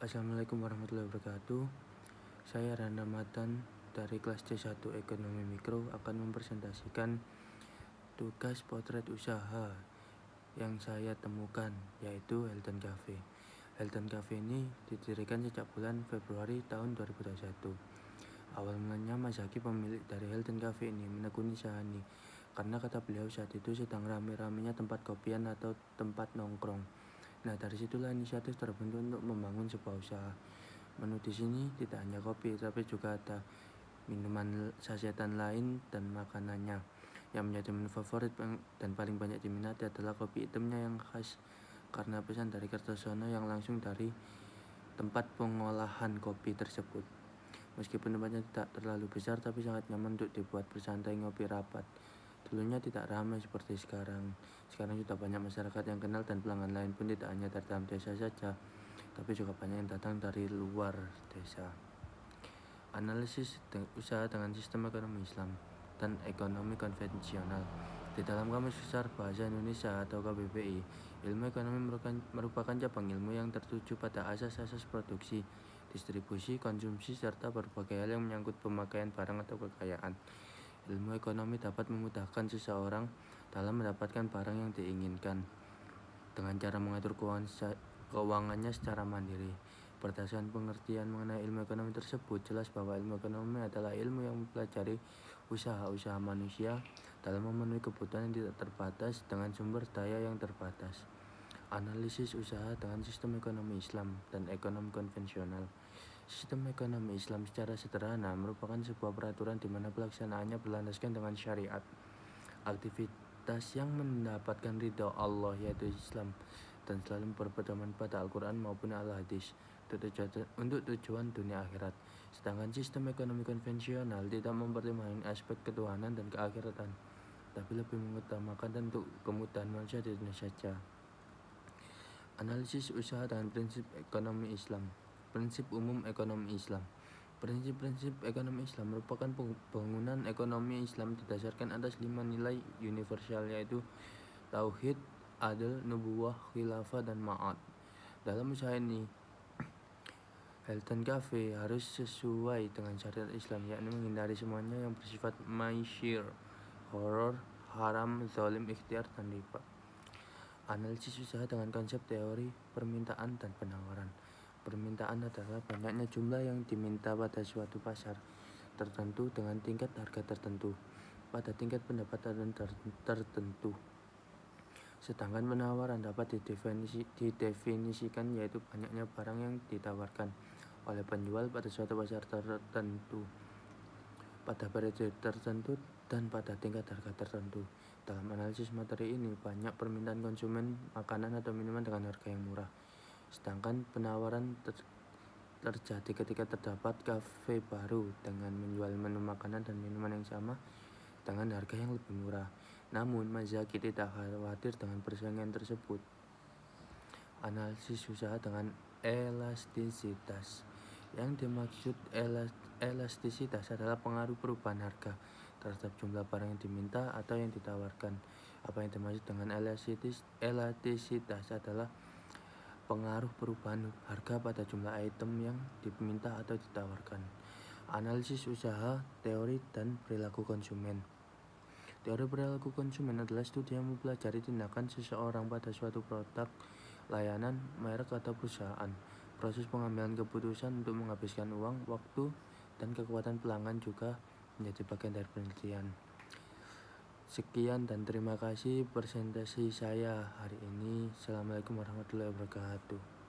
Assalamualaikum warahmatullahi wabarakatuh. Saya Rana Matan dari kelas C1 Ekonomi Mikro akan mempresentasikan tugas potret usaha yang saya temukan, yaitu Hilton Cafe. Hilton Cafe ini didirikan sejak bulan Februari tahun 2021. Awal mulanya Mas Zaki, pemilik dari Hilton Cafe ini, menekuni usaha ini karena kata beliau saat itu sedang rame-ramenya tempat kopian atau tempat nongkrong. Nah, dari situlah inisiatif terbentuk untuk membangun sebuah usaha. Menu di sini tidak hanya kopi, tapi juga ada minuman sasetan lain dan makanannya. Yang menjadi menu favorit dan paling banyak diminati adalah kopi hitamnya yang khas karena pesan dari Kertosono yang langsung dari tempat pengolahan kopi tersebut. Meskipun tempatnya tidak terlalu besar, tapi sangat nyaman untuk dibuat bersantai ngopi rapat. Dulunya tidak ramai seperti sekarang. Sekarang sudah banyak masyarakat yang kenal dan pelanggan lain pun tidak hanya dari dalam desa saja, tapi juga banyak yang datang dari luar desa. Analisis usaha dengan sistem ekonomi Islam dan ekonomi konvensional. Di dalam Kamus Besar Bahasa Indonesia atau KBBI, ilmu ekonomi merupakan cabang ilmu yang tertuju pada asas-asas produksi, distribusi, konsumsi, serta berbagai hal yang menyangkut pemakaian barang atau kekayaan. Ilmu ekonomi dapat memudahkan seseorang dalam mendapatkan barang yang diinginkan dengan cara mengatur keuangannya secara mandiri. Berdasarkan pengertian mengenai ilmu ekonomi tersebut, jelas bahwa ilmu ekonomi adalah ilmu yang mempelajari usaha-usaha manusia dalam memenuhi kebutuhan yang tidak terbatas dengan sumber daya yang terbatas. Analisis usaha dengan sistem ekonomi Islam dan ekonomi konvensional. Sistem ekonomi Islam secara sederhana merupakan sebuah peraturan di mana pelaksanaannya berlandaskan dengan syariat. Aktivitas yang mendapatkan ridho Allah, yaitu Islam, dan selalu berpedoman pada Al-Quran maupun Al-Hadis untuk tujuan dunia akhirat. Sedangkan sistem ekonomi konvensional tidak mempertimbangkan aspek ketuhanan dan keakhiratan, tapi lebih mengutamakan untuk kemudahan manusia di dunia saja. Analisis usaha dengan prinsip ekonomi Islam. Prinsip umum ekonomi Islam. Prinsip-prinsip ekonomi Islam merupakan bangunan ekonomi Islam didasarkan atas 5 nilai universal, yaitu tauhid, adil, nubuwah, khilafah, dan ma'ad. Dalam usaha ini, Hilton Cafe harus sesuai dengan syariat Islam, yakni menghindari semuanya yang bersifat maisir, horor, haram, zalim, ikhtiar, dan riba. Analisis usaha dengan konsep teori permintaan dan penawaran. Permintaan adalah banyaknya jumlah yang diminta pada suatu pasar tertentu dengan tingkat harga tertentu pada tingkat pendapatan tertentu. Sedangkan penawaran dapat didefinisikan yaitu banyaknya barang yang ditawarkan oleh penjual pada suatu pasar tertentu pada periode tertentu dan pada tingkat harga tertentu. Dalam analisis materi ini, banyak permintaan konsumen makanan atau minuman dengan harga yang murah. Sedangkan penawaran terjadi ketika terdapat kafe baru dengan menjual menu makanan dan minuman yang sama dengan harga yang lebih murah. Namun, Mas Zaki tidak khawatir dengan persaingan tersebut. Analisis usaha dengan elastisitas. Yang dimaksud elastisitas adalah pengaruh perubahan harga terhadap jumlah barang yang diminta atau yang ditawarkan. Apa yang dimaksud dengan elastisitas adalah pengaruh perubahan harga pada jumlah item yang diminta atau ditawarkan. Analisis usaha, teori, dan perilaku konsumen. Teori perilaku konsumen adalah studi yang mempelajari tindakan seseorang pada suatu produk, layanan, merek, atau perusahaan. Proses pengambilan keputusan untuk menghabiskan uang, waktu, dan kekuatan pelanggan juga menjadi bagian dari penelitian. Sekian dan terima kasih presentasi saya hari ini. Assalamualaikum warahmatullahi wabarakatuh.